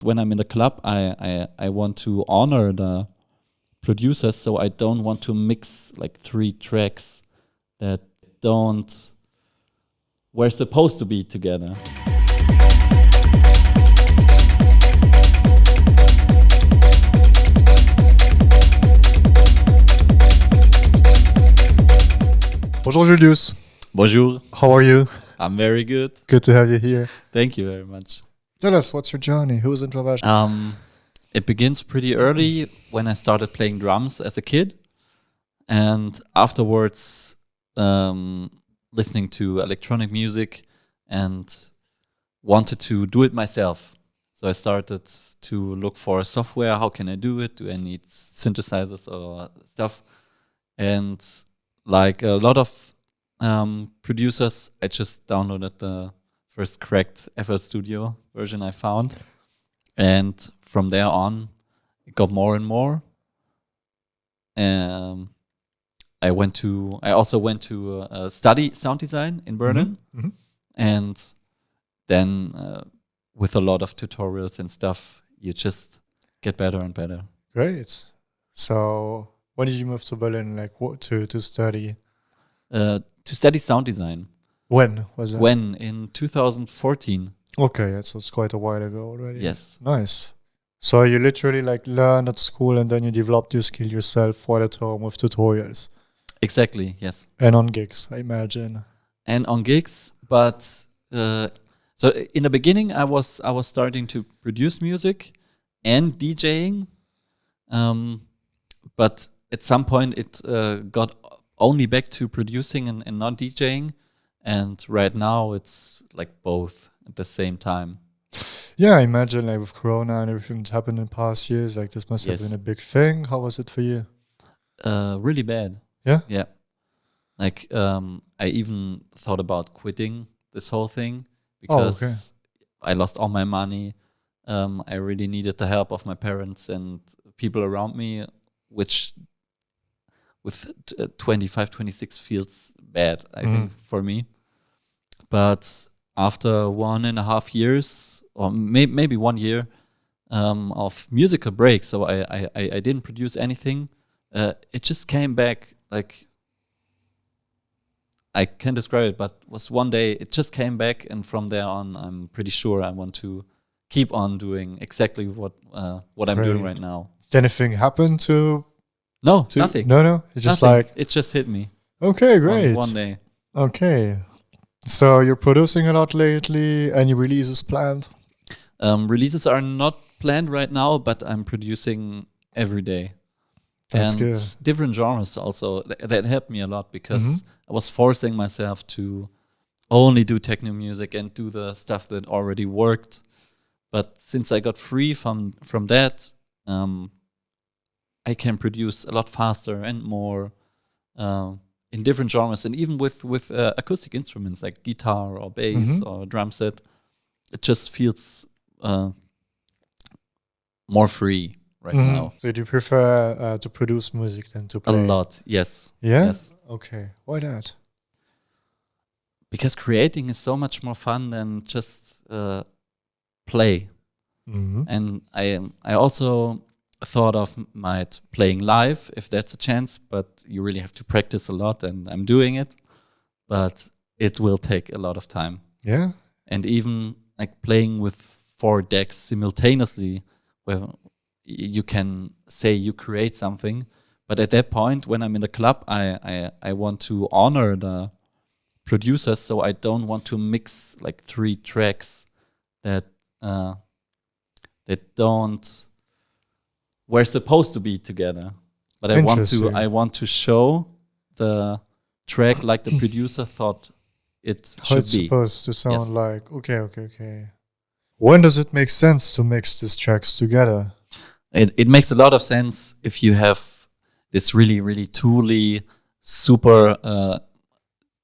When I'm in the club, I want to honor the producers, so I don't want to mix like 3 tracks that were supposed to be together. Bonjour Julius. Bonjour. How are you? I'm very good. Good to have you here. Thank you very much. Tell us, what's your journey? Who's Introversion? It begins pretty early when I started playing drums as a kid, and afterwards listening to electronic music and wanted to do it myself. So I started to look for software. How can I do it? Do I need synthesizers or stuff? And like a lot of producers, I just downloaded the first cracked FL Studio version I found. And from there on, it got more and more. I also went to study sound design in Berlin. Mm-hmm. And then with a lot of tutorials and stuff, you just get better and better. Great. So when did you move to Berlin? Like what to study? To study sound design. When was that? When? In 2014. Okay, so it's quite a while ago already. Yes. Nice. So you literally like learn at school and then you developed your skill yourself while at home with tutorials. Exactly, yes. And on gigs, I imagine. And on gigs, but so in the beginning I was starting to produce music and DJing, but at some point it got only back to producing and not DJing, and right now it's like both at the same time. Yeah, I imagine like with Corona and everything that's happened in past years, like this must have Yes. been a big thing. How was it for you? Really bad. Yeah? Yeah. Like I even thought about quitting this whole thing because okay. I lost all my money. I really needed the help of my parents and people around me, which with 25, 26 feels bad, I think, for me. But after 1.5 years, or maybe 1 year of musical break, so I didn't produce anything, it just came back. Like, I can't describe it, but was one day it just came back, and from there on, I'm pretty sure I want to keep on doing exactly what I'm doing right now. Did anything happen to Nothing. No? It's just Nothing. like... It just hit me. Okay, great. One day. Okay. So you're producing a lot lately. Any releases planned? Releases are not planned right now, but I'm producing every day. That's and good. Different genres also. That helped me a lot because I was forcing myself to only do techno music and do the stuff that already worked. But since I got free from that, I can produce a lot faster and more in different genres, and even with acoustic instruments like guitar or bass or drum set. It just feels more free right now. So do you prefer to produce music than to A play? lot, yes. Yeah? Yes. Okay. Why that? Because creating is so much more fun than just play. And I also thought of playing live if that's a chance, but you really have to practice a lot, and I'm doing it, but it will take a lot of time. Yeah? And even like playing with 4 decks simultaneously, where you can say you create something, but at that point when I'm in the club, I want to honor the producers, so I don't want to mix like 3 tracks that were supposed to be together, but I want to show the track like the producer thought it How should it's be. supposed to sound Yes. like. Okay. When does it make sense to mix these tracks together? It makes a lot of sense if you have this really, really tooly, super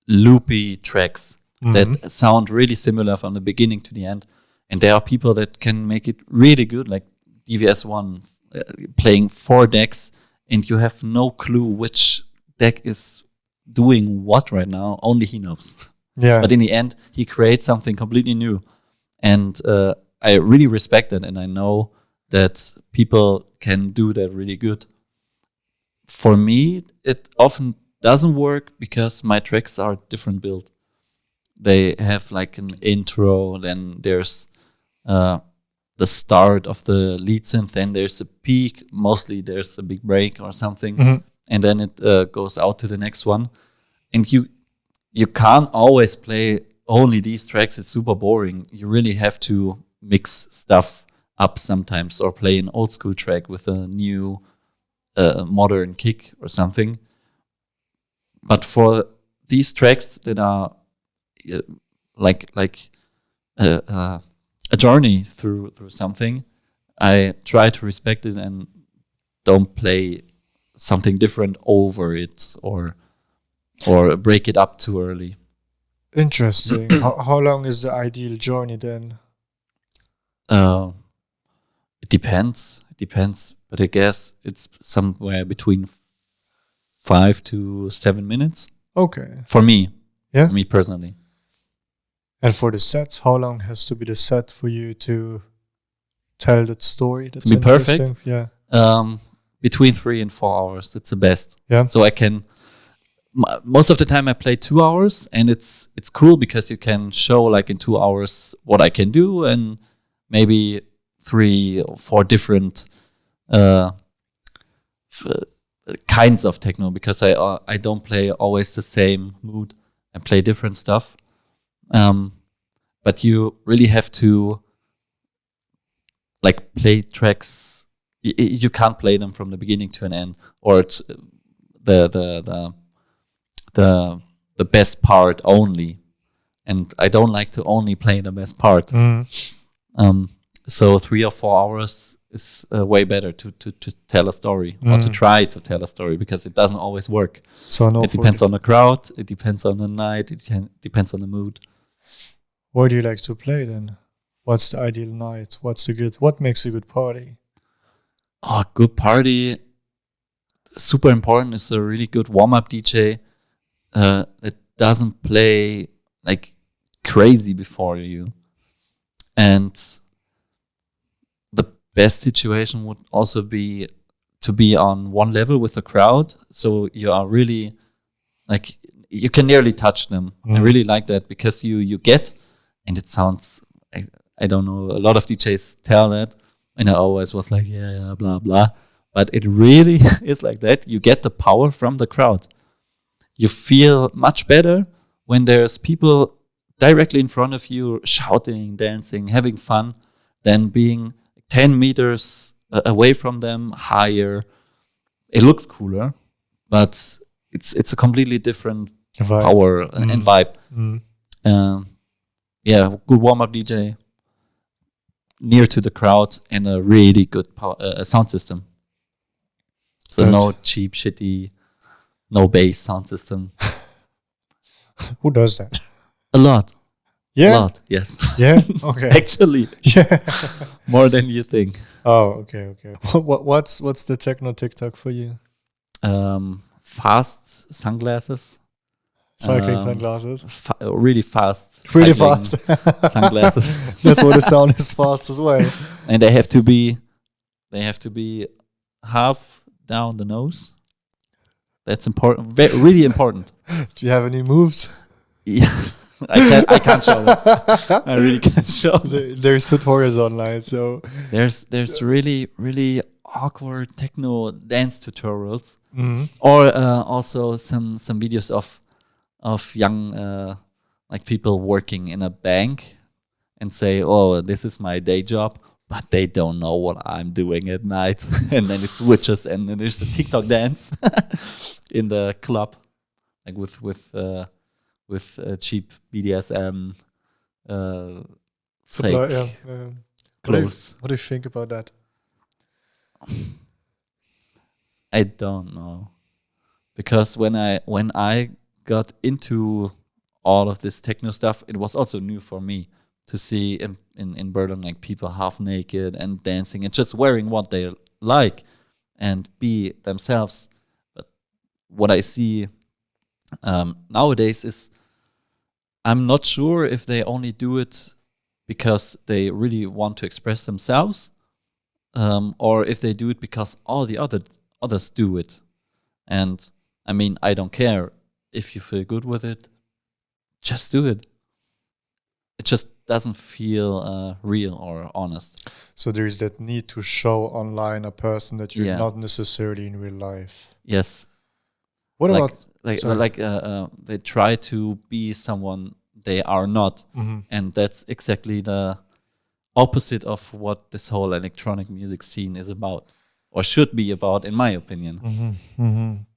loopy tracks that sound really similar from the beginning to the end. And there are people that can make it really good, like DVS1 playing 4 decks, and you have no clue which deck is doing what right now. Only he knows. Yeah. But in the end, he creates something completely new. And I really respect it, and I know that people can do that really good. For me, it often doesn't work because my tracks are different built. They have like an intro, then there's the start of the lead synth, then there's a peak, mostly there's a big break or something, and then it goes out to the next one. And you can't always play only these tracks. It's super boring. You really have to mix stuff up sometimes, or play an old school track with a new modern kick or something. But for these tracks that are like a journey through something, I try to respect it and don't play something different over it, or break it up too early. Interesting. How long is the ideal journey then? It depends. But I guess it's somewhere between 5 to 7 minutes. Okay. For me. Yeah. For me personally. And for the set, how long has to be the set for you to tell that story? That's to be perfect. Yeah. Between 3 and 4 hours. That's the best. Yeah. So I can. Most of the time I play 2 hours, and it's cool because you can show like in 2 hours what I can do, and maybe 3 or 4 different kinds of techno, because I don't play always the same mood. I play different stuff. But you really have to like play tracks. You can't play them from the beginning to an end, or it's the best part only. And I don't like to only play the best part. So 3 or 4 hours is way better to tell a story, or to try to tell a story, because it doesn't always work. So it depends on the crowd, it depends on the night, it depends on the mood. Where do you like to play then? What's the ideal night? What makes a good party? Oh, good party. Super important is a really good warm-up DJ that doesn't play like crazy before you. And the best situation would also be to be on one level with the crowd. So you are really like, you can nearly touch them. I really like that, because you get, and it sounds, I don't know, a lot of DJs tell that, and I always was like, yeah, blah, blah. But it really is like that. You get the power from the crowd. You feel much better when there's people directly in front of you shouting, dancing, having fun, than being 10 meters away from them, higher. It looks cooler, but it's a completely different power and vibe. Yeah, good warm-up DJ, near to the crowd, and a really good sound system. So no cheap, shitty, no bass sound system. Who does that? A lot. Yeah? A lot, yes. Yeah? Okay. Actually. Yeah. More than you think. Oh, okay. What's the Techno Tik Tok for you? Fast sunglasses. Cycling sunglasses? Really fast. Really fast. Sunglasses. That's why the sound is fast as well. And they have to be half down the nose. That's important. Really important. Do you have any moves? Yeah. I can't show them. I really can't show them. There's tutorials online, so there's really awkward techno dance tutorials, or also some videos of young like people working in a bank and say, oh, this is my day job, but they don't know what I'm doing at night. And then it switches, and then there's a TikTok dance in the club, like with cheap BDSM fake clothes. What do you think about that? I don't know, because when I got into all of this techno stuff, it was also new for me to see in Berlin, like, people half naked and dancing and just wearing what they like and be themselves. But what I see nowadays is, I'm not sure if they only do it because they really want to express themselves, or if they do it because all the others do it. And I mean, I don't care if you feel good with it, just do it. It just doesn't feel real or honest. So there is that need to show online a person that you're Yeah. not necessarily in real life. Yes. What like, about sorry. they try to be someone they are not, Mhm. and that's exactly the opposite of what this whole electronic music scene is about, or should be about, in my opinion.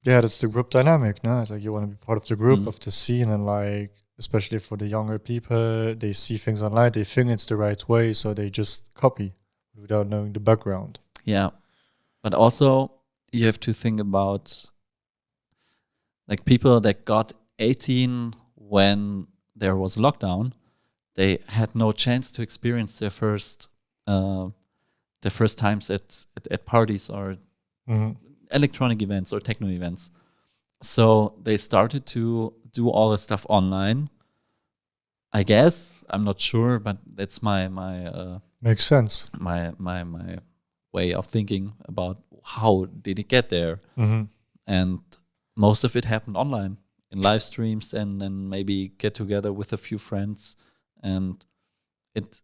Yeah, that's the group dynamic, no? It's like you want to be part of the group, Mhm. of the scene, and like, especially for the younger people, they see things online, they think it's the right way, so they just copy without knowing the background. Yeah, but also you have to think about like people that got 18 when there was lockdown. They had no chance to experience their first times at parties or Mhm. electronic events or techno events. So they started to do all the stuff online. I guess, I'm not sure, but that's my Makes sense. my way of thinking about how did it get there. Mhm. And most of it happened online in live streams, and then maybe get together with a few friends. And it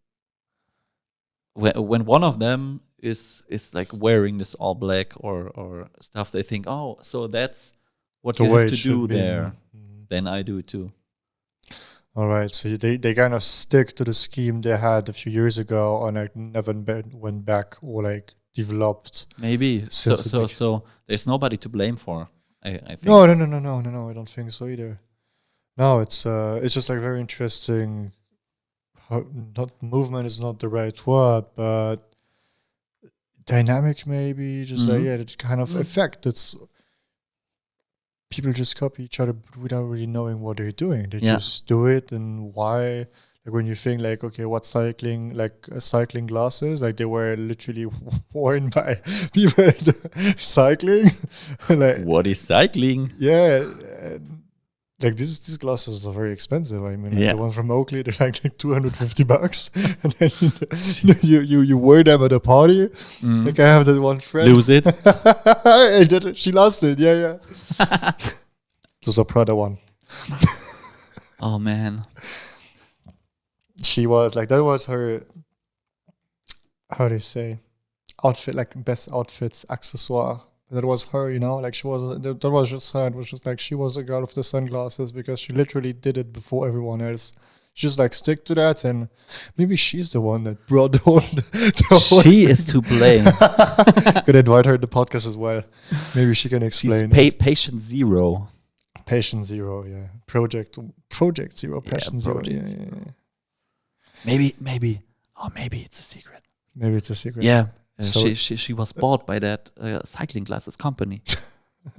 when one of them is like wearing this all black or stuff, they think, oh, so that's what The you way have it to should do be. there. Mhm. Then I do too. All right, so they kind of stick to the scheme they had a few years ago, and like never went back or like developed. Maybe so. Since it So there's nobody to blame for. I think. No, I don't think so either. No, it's just like very interesting. How, not movement is not the right word, but dynamic maybe. Just like Mhm. it's kind of effect. It's people just copy each other without really knowing what they're doing. They Yeah. just do it, and why? Like when you think like, okay, what cycling glasses? Like they were literally worn by people cycling. Like What is cycling? yeah, like these glasses are very expensive. I mean, like Yeah. the one from Oakley, they're like $250, and then you wear them at a party. Mm. Like I have that one friend. Lose it. She lost it. Yeah. It was a Prada one. Oh man. She was like, that was her, how do you say, outfit, like best outfits, accessoire. That was her, you know, like she was, that was just her. It was just like she was a girl with the sunglasses because she literally did it before everyone else. She just like stick to that, and maybe she's the one that brought the whole She is to blame. Could invite her to the podcast as well. Maybe she can She's explain. patient zero. Patient Zero, yeah. Project Zero, Passion Zero. Project Yeah. Zero. Maybe it's a secret. Maybe it's a secret. Yeah. So- She was bought by that cycling glasses company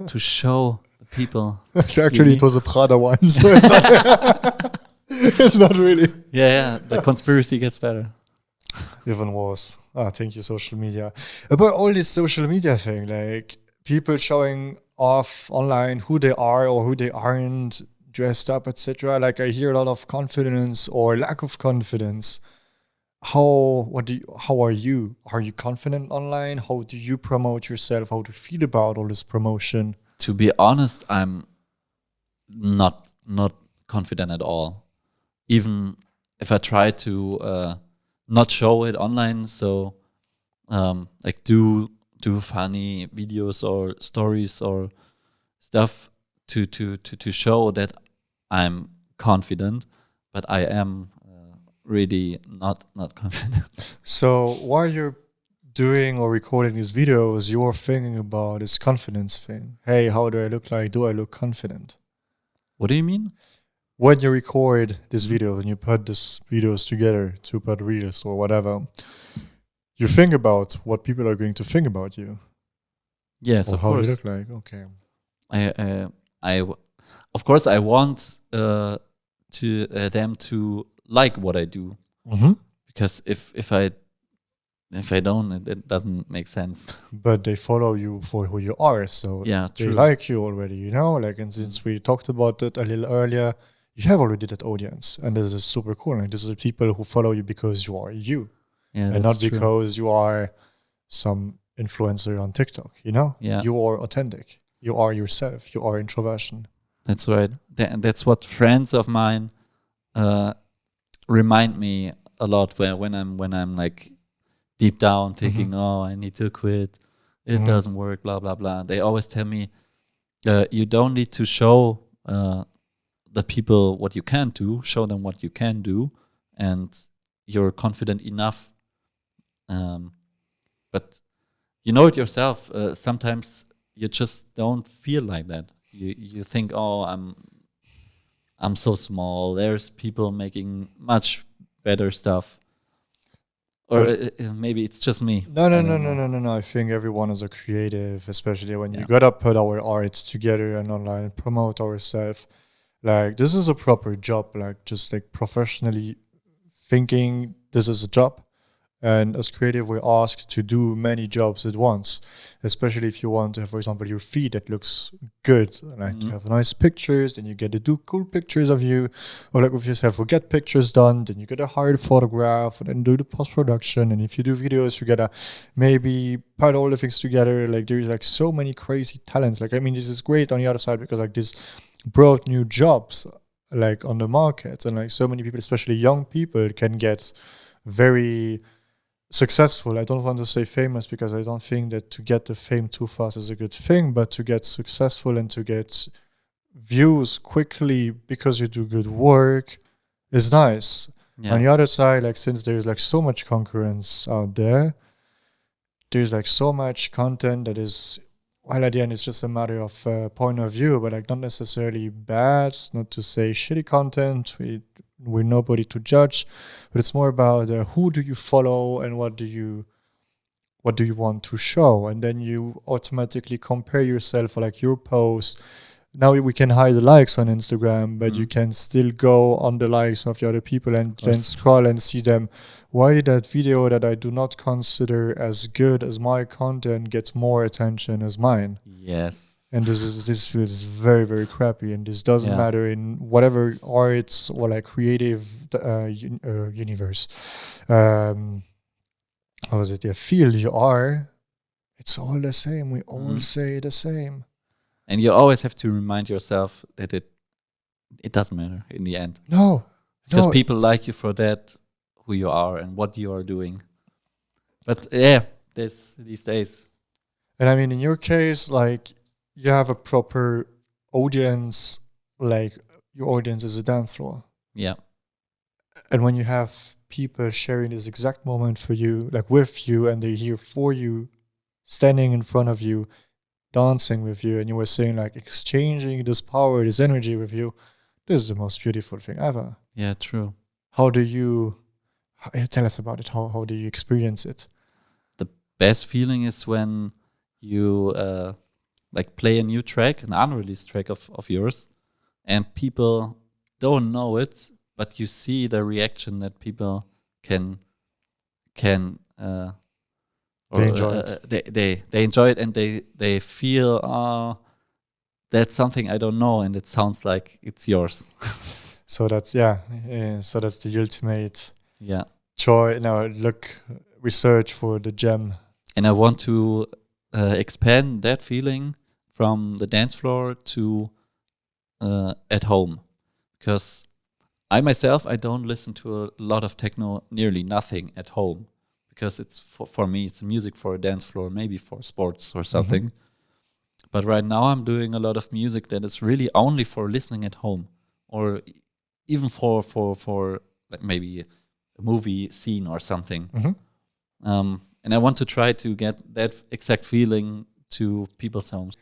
to show the people. Actually, it was a Prada one, so it's not, it's not really. Yeah. The conspiracy gets better. Even worse. Thank you, social media. About all this social media thing, like people showing off online who they are or who they aren't, dressed up, etc. Like I hear a lot of confidence or lack of confidence. How are you? Are you confident online? How do you promote yourself? How do you feel about all this promotion? To be honest, I'm not confident at all. Even if I try to not show it online, so like do funny videos or stories or stuff to show that I'm confident, but I am really not confident. So while you're doing or recording these videos, you're thinking about this confidence thing. Hey, how do I look like? Do I look confident? What do you mean? When you record this video and you put these videos together to put reels or whatever, you think about what people are going to think about you. Yes, Or of how course. you look like. Okay. Of course, I want to them to like what I do, Mm-hmm. because if I don't, it doesn't make sense. But they follow you for who you are, so Yeah, they true. like you already, you know? Like, and since we talked about it a little earlier, you have already that audience, and this is super cool. Like, this is the people who follow you because you are you, Yeah, and that's not true. because you are some influencer on TikTok. You know, Yeah. you are authentic. You are yourself. You are introversion. That's right. That's what friends of mine remind me a lot when I'm like deep down thinking, oh, I need to quit. It doesn't work. Blah blah blah. They always tell me, you don't need to show the people what you can do. Show them what you can do, and you're confident enough. But you know it yourself. Sometimes you just don't feel like that. You think, oh, I'm so small. There's people making much better stuff, or maybe it's just me. No. I think everyone is a creative, especially when you gotta put our arts together and online and promote ourselves. Like, this is a proper job. Like, just like professionally thinking, this is a job. And as creative, we're asked to do many jobs at once, especially if you want to have, for example, your feed that looks good. Like, you have nice pictures, then you get to do cool pictures of you. Or like with yourself, we get pictures done, then you get to hire a photograph, and then do the post-production. And if you do videos, you gotta maybe put all the things together. Like, there's like so many crazy talents. Like, I mean, this is great on the other side because like this brought new jobs like on the market. And like so many people, especially young people, can get very successful. I don't want to say famous because I don't think that to get the fame too fast is a good thing, but to get successful and to get views quickly because you do good work is nice. Yeah. On the other side, like, since there's like so much concurrence out there, there's like so much content that is, well, at the end it's just a matter of point of view, but like not necessarily bad, not to say shitty content. We're nobody to judge, but it's more about who do you follow and what do you want to show, and then you automatically compare yourself, or like your post. Now we can hide the likes on Instagram, but you can still go on the likes of the other people and then scroll and see them. Why did that video that I do not consider as good as my content gets more attention as mine? Yes. And this feels very, very crappy. And this doesn't matter in whatever arts or like creative universe. How is it? Field you are. It's all the same. We all say the same. And you always have to remind yourself that it doesn't matter in the end. No. Because people like you for that, who you are and what you are doing. But yeah, these days. And I mean, in your case, like, you have a proper audience, like your audience is a dance floor. Yeah. And when you have people sharing this exact moment for you, like with you, and they're here for you, standing in front of you, dancing with you, and you were saying like exchanging this power, this energy with you, this is the most beautiful thing ever. Yeah, true. How do you, tell us about it, how do you experience it? The best feeling is when you like play a new track, an unreleased track of yours, and people don't know it, but you see the reaction that people can they enjoy it. They enjoy it, and they feel that's something I don't know, and it sounds like it's yours. So that's so that's the ultimate joy. Now research for the gem. And I want to expand that feeling from the dance floor to at home, because I myself, I don't listen to a lot of techno, nearly nothing at home, because it's for me, it's music for a dance floor, maybe for sports or something. But right now I'm doing a lot of music that is really only for listening at home, or even for like maybe a movie scene or something. And I want to try to get that exact feeling to people's homes.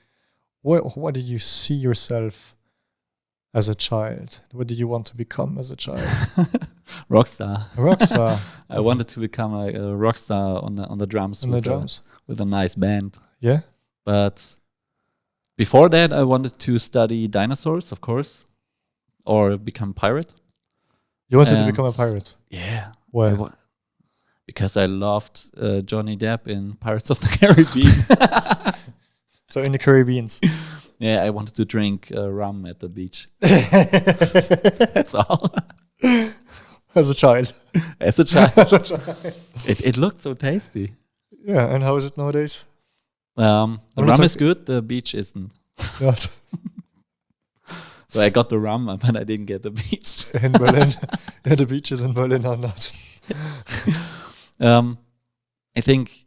What did you see yourself as a child? What did you want to become as a child? Rockstar. A rockstar. I wanted to become a rockstar on the drums. With a nice band. Yeah. But before that, I wanted to study dinosaurs, of course, or become a pirate. You wanted to become a pirate? Yeah. Why? Because I loved Johnny Depp in Pirates of the Caribbean. So in the Caribbeans. Yeah, I wanted to drink rum at the beach. That's all. As a child. As a child. As a child. It looked so tasty. Yeah, and how is it nowadays? The rum is good, the beach isn't. Not So I got the rum, but I didn't get the beach. in Berlin. Yeah, the beaches in Berlin are not. I think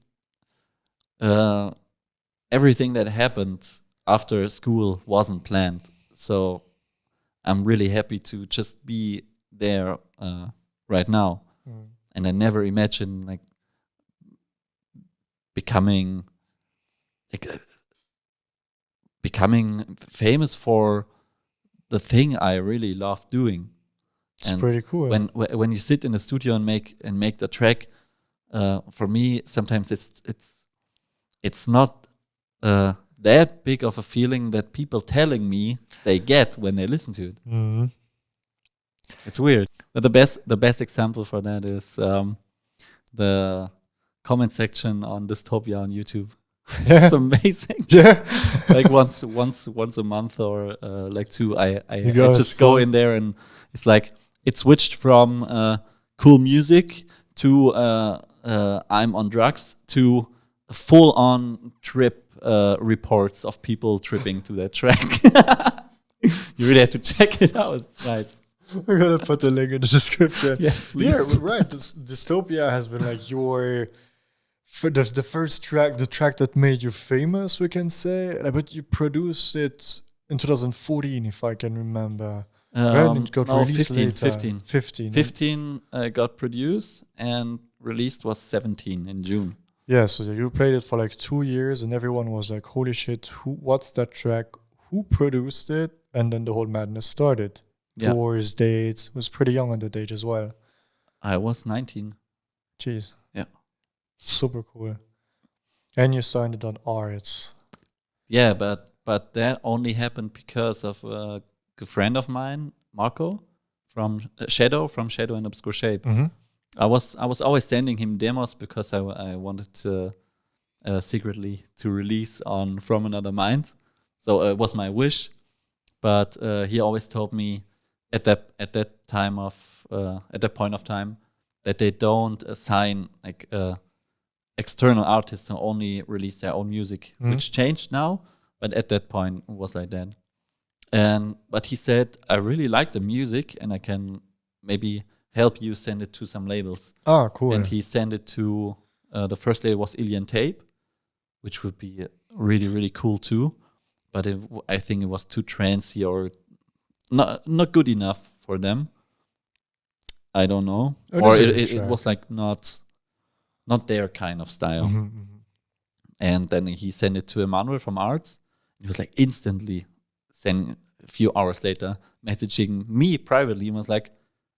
everything that happened after school wasn't planned. So I'm really happy to just be there right now. And I never imagined like becoming famous for the thing I really love doing. It's pretty cool. When you sit in the studio and make the track, for me sometimes it's not that big of a feeling that people telling me they get when they listen to it. It's weird. But the best example for that is the comment section on Dystopia on YouTube. Yeah. It's amazing. Yeah. Like once a month or like two, I just go in there, and it's like it switched from cool music to I'm on drugs to full on trip reports of people tripping to that track. You really have to check it out. It's nice. We're gonna put the link in the description. Yes, please. Yeah, right. Dystopia has been like the first track, the track that made you famous, we can say. But you produced it in 2014, if I can remember. When it got released 15. 15 got produced and released was 17 in June. Yeah, so you played it for like 2 years, and everyone was like, "Holy shit! What's that track? Who produced it?" And then the whole madness started. Yeah. Tours, dates. Was pretty young on the date as well. I was 19. Jeez. Yeah. Super cool. And you signed it on Arts. Yeah, but that only happened because of a good friend of mine, Marco, from Shadow and Obscure Shape. Mm-hmm. I was always sending him demos because I wanted to secretly to release on From Another Mind. So it was my wish, but he always told me at that point of time that they don't assign like external artists to only release their own music, which changed now, but at that point it was like that. But he said, I really like the music and I can maybe help you send it to some labels. Ah, cool. And he sent it to the first label was Alien Tape, which would be really, really cool too. But I think it was too trancey or not good enough for them. I don't know. Or it was like not their kind of style. And then he sent it to Emmanuel from Arts. He was like instantly sending a few hours later, messaging me privately and was like,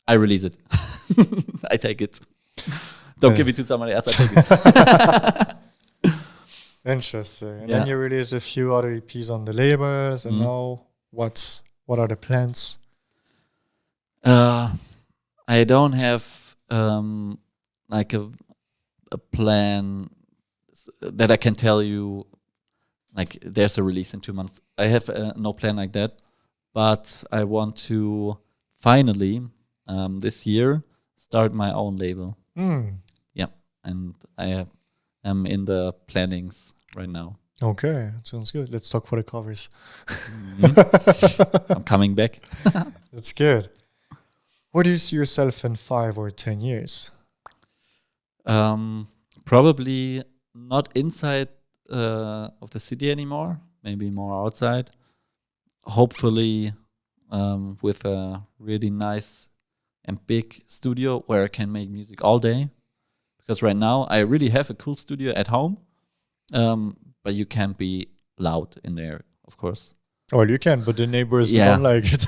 I release it. I take it. Don't give it to somebody else. I take it. Interesting. And then you release a few other EPs on the labels. And now what are the plans? I don't have like a plan that I can tell you like there's a release in 2 months. I have no plan like that, but I want to finally this year start my own label. Yeah, and I am in the plannings right now. Okay, that sounds good. Let's talk for the covers. I'm coming back. That's good. Where do you see yourself in 5 or 10 years? Probably not inside of the city anymore. Maybe more outside. Hopefully, with a really nice and big studio where I can make music all day. Because right now I really have a cool studio at home, but you can't be loud in there, of course. Well, you can, but the neighbors don't like it.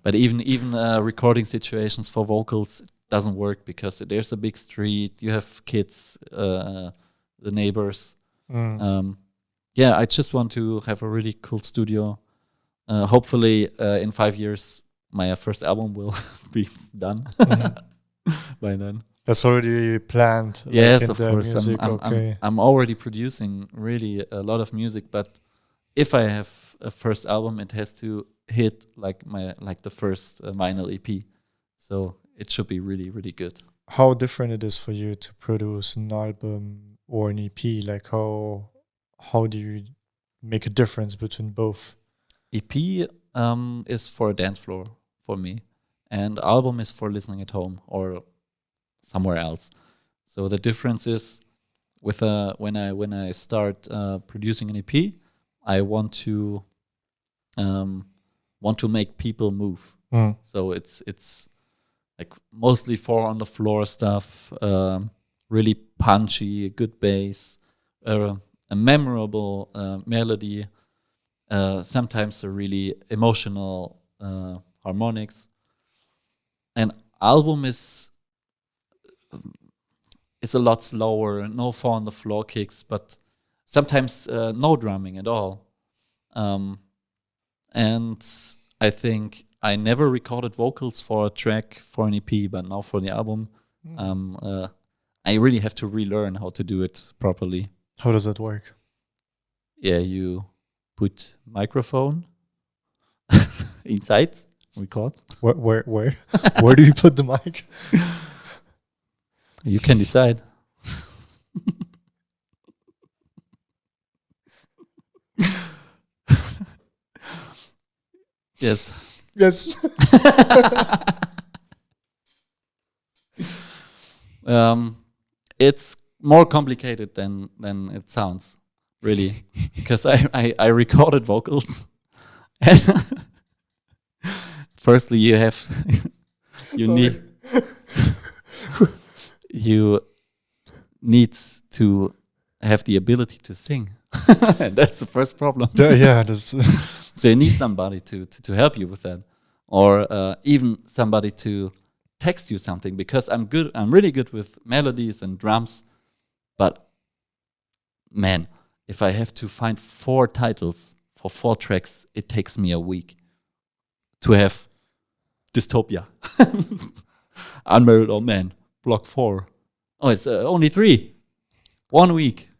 But even recording situations for vocals doesn't work because there's a big street. You have kids, the neighbors. I just want to have a really cool studio. Hopefully, in 5 years, my first album will be done by then. That's already planned. Yes, of course. Music, I'm already producing really a lot of music, but if I have a first album, it has to hit like the first vinyl EP. So it should be really, really good. How different it is for you to produce an album or an EP? Like how do you make a difference between both? EP is for a dance floor for me, and album is for listening at home or somewhere else. So the difference is with when I start producing an EP, I want to make people move. So it's like mostly for on the floor stuff, really punchy, good bass, a memorable melody, sometimes a really emotional harmonics. An album is it's a lot slower, no four on the floor kicks, but sometimes no drumming at all. And I think I never recorded vocals for a track for an EP, but now for the album, I really have to relearn how to do it properly. How does that work? Yeah, you put microphone inside, record. Where where do you put the mic? You can decide. Yes. Yes. It's more complicated than it sounds, really, because I recorded vocals. Firstly, you need to have the ability to sing, and that's the first problem. Yeah, that's So you need somebody to help you with that, or even somebody to text you something, because I'm really good with melodies and drums, but man, if I have to find 4 titles for 4 tracks, it takes me a week to have Dystopia, Unmarried Old Man, Block 4. Oh, it's only 3. 1 week.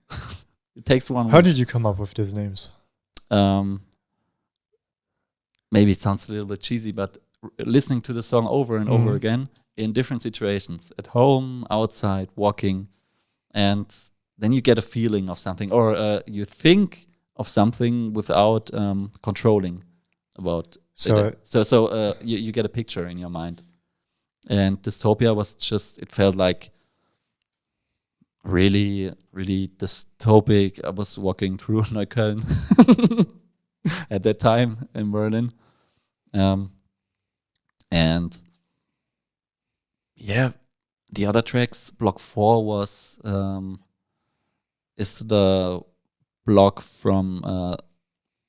It takes 1 week. How did you come up with these names? Maybe it sounds a little bit cheesy, but listening to the song over and over again in different situations, at home, outside, walking, and then you get a feeling of something, or you think of something without controlling about it. So you get a picture in your mind. And Dystopia was just, it felt like really, really dystopic. I was walking through Neukölln at that time in Berlin. And yeah, the other tracks, Block 4 was is the block from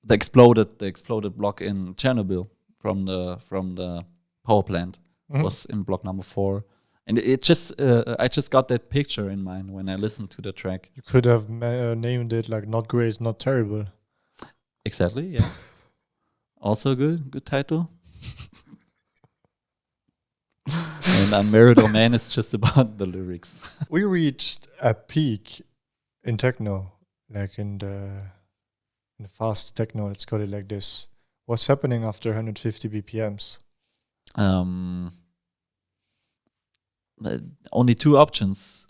the exploded block in Chernobyl from the power plant. Was in block number 4. And it just I just got that picture in mind when I listened to the track. You could have named it like Not Great, Not Terrible. Exactly, yeah. Also good title. And Unmarried Old Man is just about the lyrics. We reached a peak in techno, like in the fast techno, let's call it like this. What's happening after 150 BPMs? Only 2 options.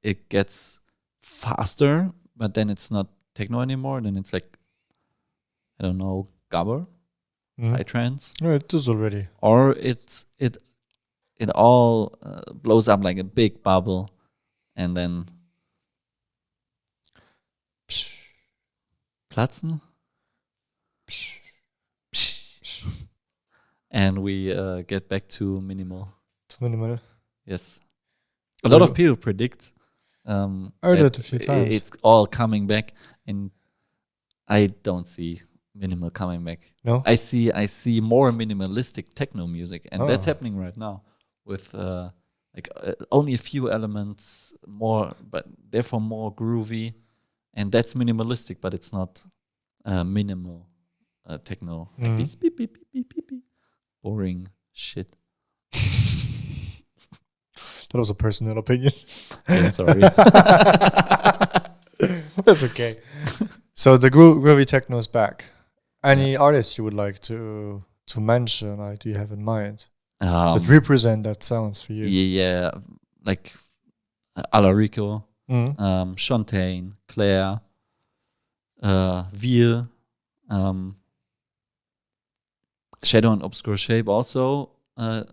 It gets faster, but then it's not techno anymore. Then it's like, I don't know, gabber, high trance. No, it is already. Or it all blows up like a big bubble, and then platzen. And we get back to minimal. Minimal. Yes. A lot of people predict I heard that a few times. It's all coming back, and I don't see minimal coming back. No? I see more minimalistic techno music, and that's happening right now with only a few elements more, but therefore more groovy, and that's minimalistic, but it's not minimal techno. Like this beep, beep, beep, beep, beep, beep. Boring shit. That was a personal opinion. Yeah, sorry. That's okay. So the groovy techno is back. Any artists you would like to mention, or do you have in mind that represent that sounds for you? Yeah, like Alarico, Mm. Shantaine, Claire, Veal, Shadow and Obscure Shape also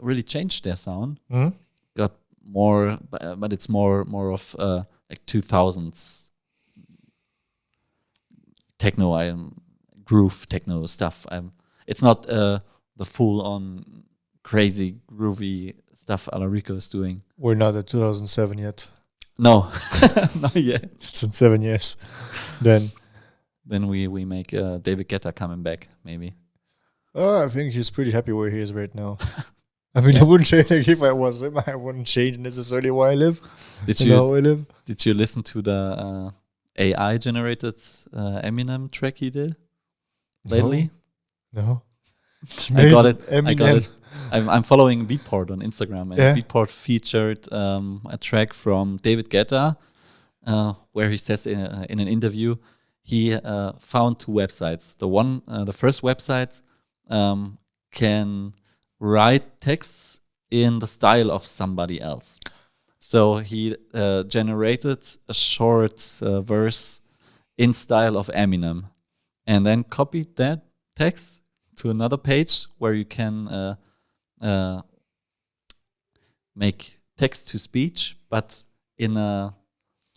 really changed their sound. Mm. Got more, but it's more of like 2000s techno, groove techno stuff. It's not the full on crazy groovy stuff Alarico is doing. We're not at 2007 yet. No, not yet. It's in 7 years. Then we make David Guetta coming back maybe. I think he's pretty happy where he is right now. I mean, I wouldn't say like if I was him, I wouldn't change necessarily where I live. How I live. Did you listen to the AI generated Eminem track he did lately? No. I got it. I'm following Beatport on Instagram, and Beatport featured a track from David Guetta, where he says in an interview he found two websites. The first website can write texts in the style of somebody else. So he generated a short verse in style of Eminem, and then copied that text to another page where you can make text to speech, but in the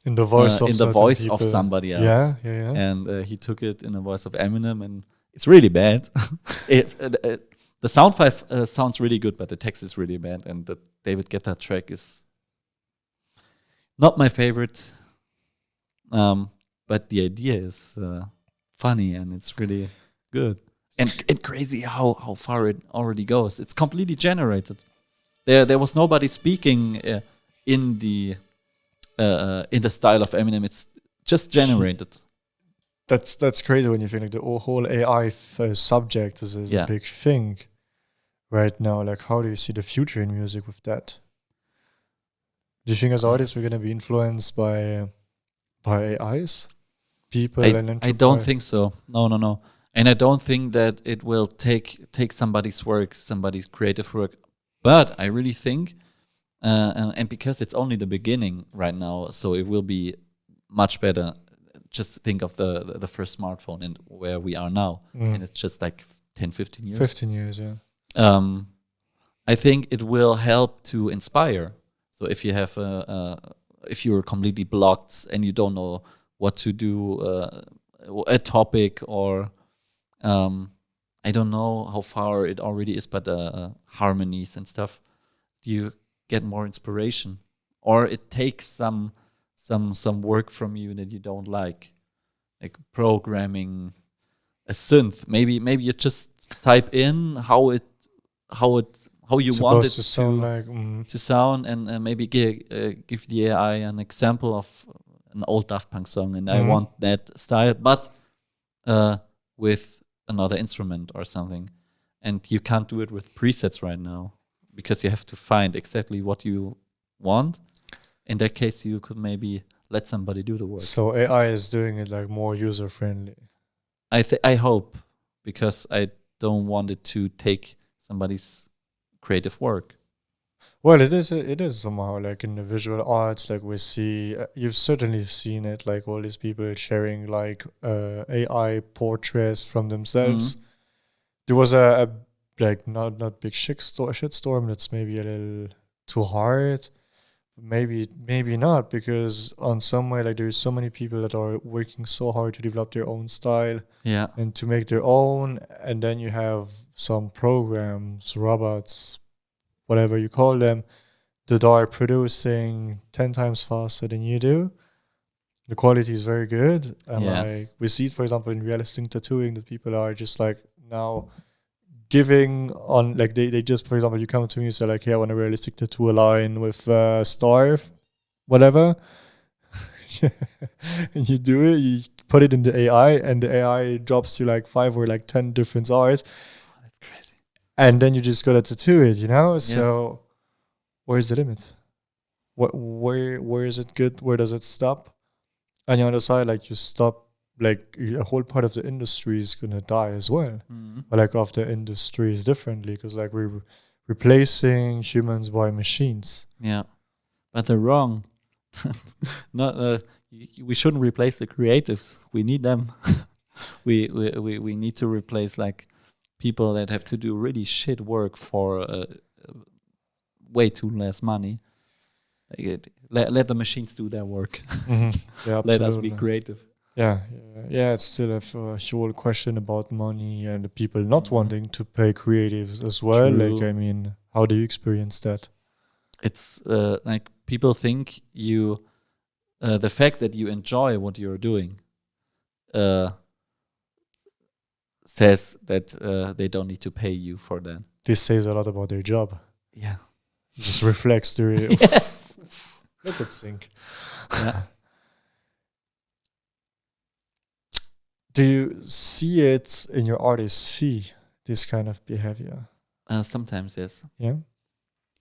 voice of somebody else. Yeah. And he took it in the voice of Eminem, and it's really bad. The sound file sounds really good, but the text is really bad, and the David Guetta track is not my favorite. But the idea is funny, and it's really good. And crazy how far it already goes. It's completely generated. There was nobody speaking in the style of Eminem. It's just generated. That's crazy when you think like the whole AI subject is a big thing right now. Like, how do you see the future in music with that? Do you think as artists we're gonna be influenced by AIs? I don't think so. No. And I don't think that it will take somebody's work, somebody's creative work. But I really think, and because it's only the beginning right now, so it will be much better. Just think of the first smartphone and where we are now. And it's just like 10, 15 years. 15 years, yeah. I think it will help to inspire. So if you have if you're completely blocked and you don't know what to do, a topic, or I don't know how far it already is, but harmonies and stuff, you get more inspiration, or it takes some work from you that you don't like programming a synth. Maybe you just type in how you want it to sound, and maybe give the AI an example of an old Daft Punk song, and I want that style, but with another instrument or something. And you can't do it with presets right now because you have to find exactly what you want. In that case, you could maybe let somebody do the work. So AI is doing it like more user friendly. I hope, because I don't want it to take somebody's creative work. Well, it is somehow like in the visual arts, like we see, you've certainly seen it, like all these people sharing like AI portraits from themselves. There was a like not big shitstorm. That's maybe a little too hard. Maybe not, because on some way, like there's so many people that are working so hard to develop their own style, and to make their own, and then you have some programs, robots, whatever you call them, that are producing 10 times faster than you do. The quality is very good, and like we see it, for example, in realistic tattooing, that people are just like now giving on, like they just, for example, you come to me and say like, hey, I want a realistic tattoo line with star, whatever. And you do it, you put it in the AI, and the AI drops you like 5 or like 10 different art. Oh, that's crazy. And then you just gotta tattoo it, you know? Yes. So where's the limit? Where is it good? Where does it stop? On the other side, like you stop like a whole part of the industry is gonna die as well. Mhm. Or like of the industries differently, because like we're replacing humans by machines. Yeah, but they're wrong. Not we shouldn't replace the creatives. We need them. we need to replace like people that have to do really shit work for way too less money. Let the machines do their work. Yeah, Let us be absolutely. creative. Yeah. It's still a whole question about money and the people not wanting to pay creatives as well. True. Like, I mean, how do you experience that? It's like people think you, the fact that you enjoy what you're doing, says that they don't need to pay you for that. This says a lot about their job. Yeah. It just reflects their. Yes. Let it sink. Yeah. Do you see it in your artist's fee, this kind of behavior? Sometimes, yes. Yeah.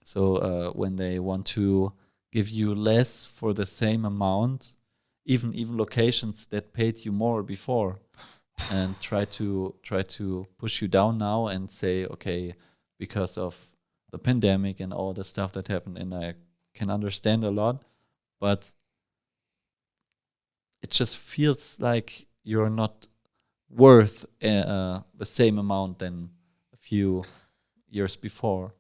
So when they want to give you less for the same amount, even locations that paid you more before, and try to push you down now and say, okay, because of the pandemic and all the stuff that happened, and I can understand a lot, but it just feels like you're not worth the same amount than a few years before.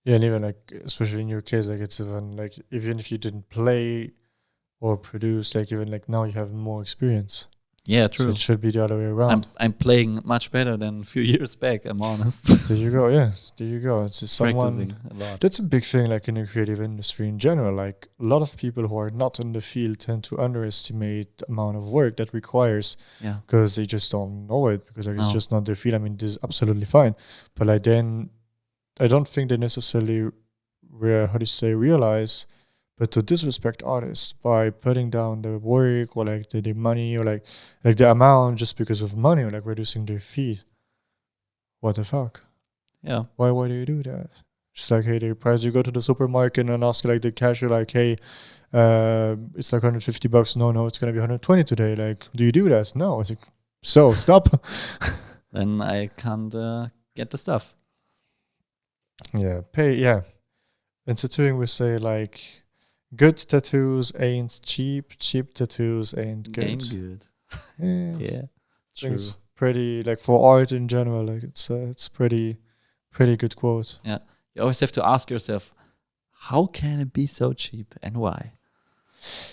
Yeah, and even like, especially in your case, like it's even like, even if you didn't play or produce, like even like now you have more experience. Yeah, So true. it should be the other way around. I'm playing much better than a few years back, I'm honest. There you go. Yeah, there you go. It's just Practicing someone. a lot. That's a big thing, like in the creative industry in general. Like a lot of people who are not in the field tend to underestimate the amount of work that requires, Yeah. because they just don't know it, because like it's No. just not their field. I mean, this is absolutely fine, but like then I don't think they necessarily realize, but to disrespect artists by putting down their work or like the money or like the amount just because of money, or like reducing their fee. What the fuck? Yeah. Why do you do that? Just like, hey, the price, you go to the supermarket and ask like the cashier, like, hey, it's like $150. No, it's gonna be 120 today. Like, do you do that? No. I think so. Stop. Then I can't get the stuff. Yeah, pay. Yeah, in tattooing we say like, good tattoos ain't cheap. Cheap tattoos ain't good. Ain't good. Yeah, Yeah. I think it's pretty, like for art in general, like it's pretty good quote. Yeah. You always have to ask yourself, how can it be so cheap and why?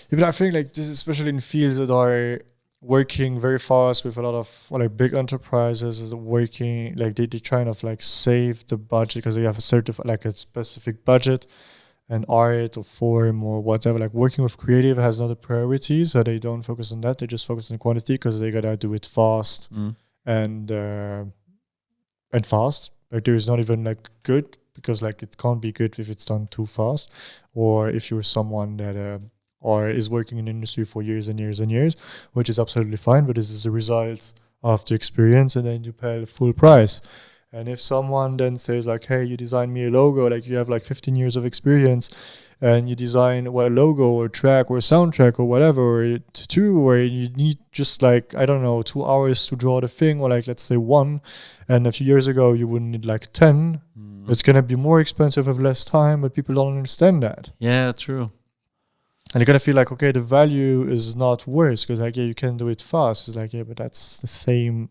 Yeah, but I think like this, especially in fields that are working very fast with a lot of like big enterprises, is working like they trying to like save the budget because they have a specific budget, and art or form or whatever. Like working with creative has not a priority, so they don't focus on that. They just focus on quantity because they gotta do it fast and fast. Like there is not even like good, because like it can't be good if it's done too fast, or if you're someone that or is working in the industry for years and years and years, which is absolutely fine, but this is the result of the experience, and then you pay the full price. And if someone then says like, hey, you design me a logo, like you have like 15 years of experience, and you design a logo or track or soundtrack or whatever, or a tattoo, where you need just like, I don't know, 2 hours to draw the thing, or like let's say 1, and a few years ago you would need like 10, it's gonna be more expensive with less time, but people don't understand that. Yeah, true. And you're gonna feel like, okay, the value is not worse, because like, yeah, you can do it fast. It's like, yeah, but that's the same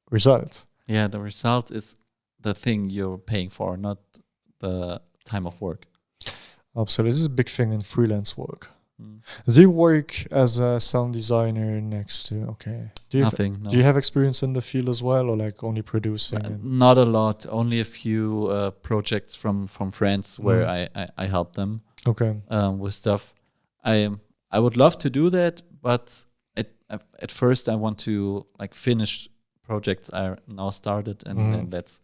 result. Yeah, the result is the thing you're paying for, not the time of work. Absolutely. This is a big thing in freelance work. Do you work as a sound designer next to, okay. Nothing. No. Do you have experience in the field as well, or like only producing? Not a lot. Only a few projects from friends where I help them. Okay. With stuff. I would love to do that, but at first I want to like finish projects I now started, and then that's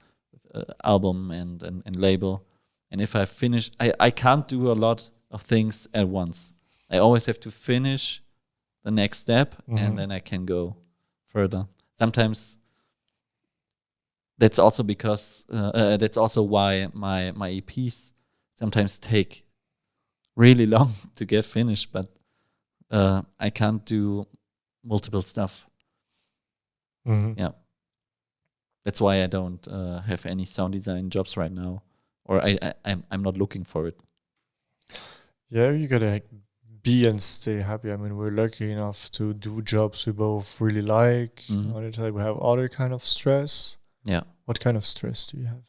album and label. And if I finish, I can't do a lot of things at once. I always have to finish the next step, and then I can go further. Sometimes that's also because that's also why my EPs sometimes take really long to get finished, but I can't do multiple stuff. Mhm. Yeah. That's why I don't have any sound design jobs right now, or I'm not looking for it. Yeah, you gotta like, be and stay happy. I mean, we're lucky enough to do jobs we both really like. Mhm. On the other side, we have other kind of stress. Yeah. What kind of stress do you have?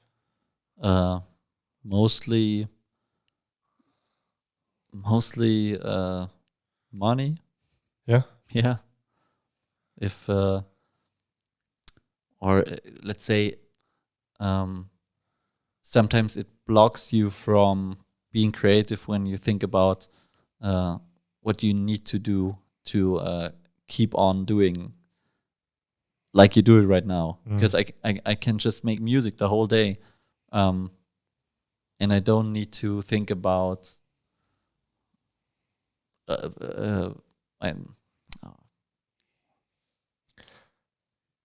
Mostly money. Yeah. Yeah. If or let's say sometimes it blocks you from being creative when you think about what you need to do to keep on doing like you do it right now. Because I can just make music the whole day, and I don't need to think about I'm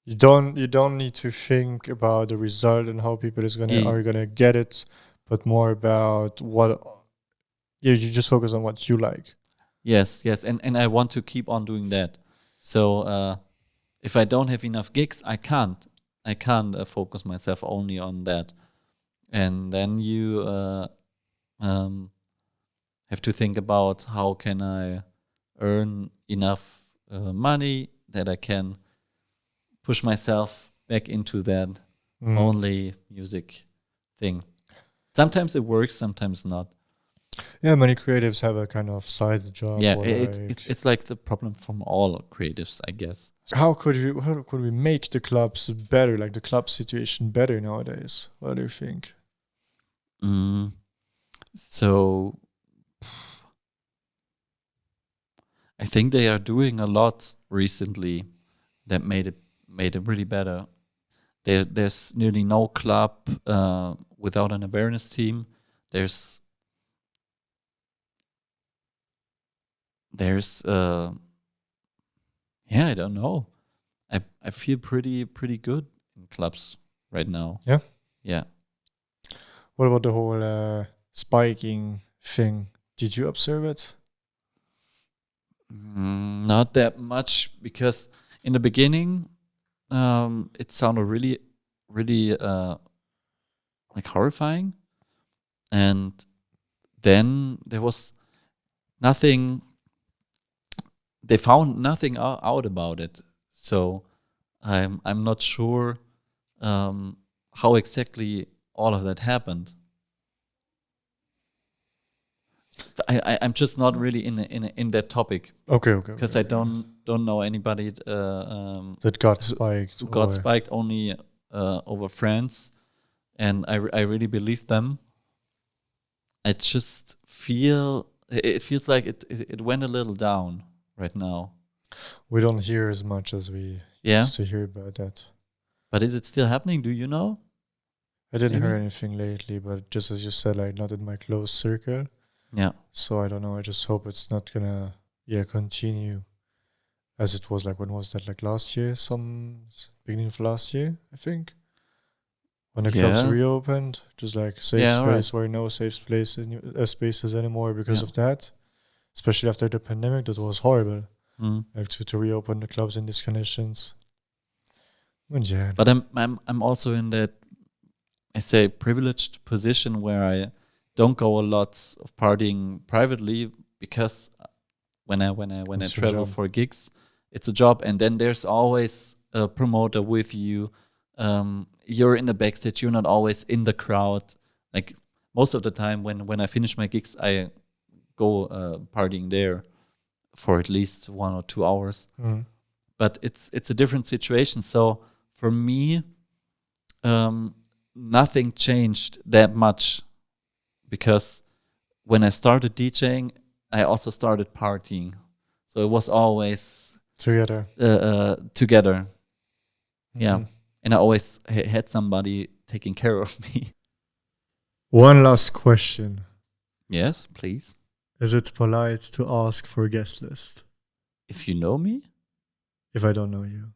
You don't need to think about the result and how people are gonna get it, but more about what. Yeah, you just focus on what you like. Yes, and I want to keep on doing that. So if I don't have enough gigs, I can't focus myself only on that, and then you have to think about how can I earn enough money that I can push myself back into that only music thing. Sometimes it works, sometimes not. Yeah, many creatives have a kind of side job. Yeah, or it's like the problem from all creatives, I guess. how could we make the clubs better, like the club situation better nowadays? What do you think? So I think they are doing a lot recently that made it really better. There's nearly no club without an awareness team. There's yeah, I don't know. I feel pretty good in clubs right now. Yeah. Yeah. What about the whole spiking thing? Did you observe it? Not that much, because in the beginning, it sounded really like horrifying, and then there was nothing. They found nothing out about it, so I'm not sure how exactly all of that happened. I'm just not really in that topic. Okay. Because I don't know anybody that got spiked. who got spiked only over friends, and I really believe them. I just feel it feels like it went a little down right now. We don't hear as much as we used to hear about that. But is it still happening? Do you know? I didn't hear anything lately, but just as you said, like not in my close circle. Yeah. So I don't know. I just hope it's not gonna continue as it was. Like when was that? Like last year, beginning of last year, I think. When the clubs reopened, just like safe space where no safe spaces anymore because of that. Especially after the pandemic, that was horrible. Like to reopen the clubs in these conditions. And yeah. But I'm also in that, I say, privileged position where I don't go a lot of partying privately, because when I travel for gigs, it's a job, and then there's always a promoter with you. You're in the backstage. You're not always in the crowd. Like most of the time, when I finish my gigs, I go partying there for at least 1 or 2 hours. But it's a different situation. So for me, nothing changed that much, because when I started DJing, I also started partying. So it was always together. Yeah. And I always had somebody taking care of me. One last question. Yes, please. Is it polite to ask for a guest list? If you know me? If I don't know you.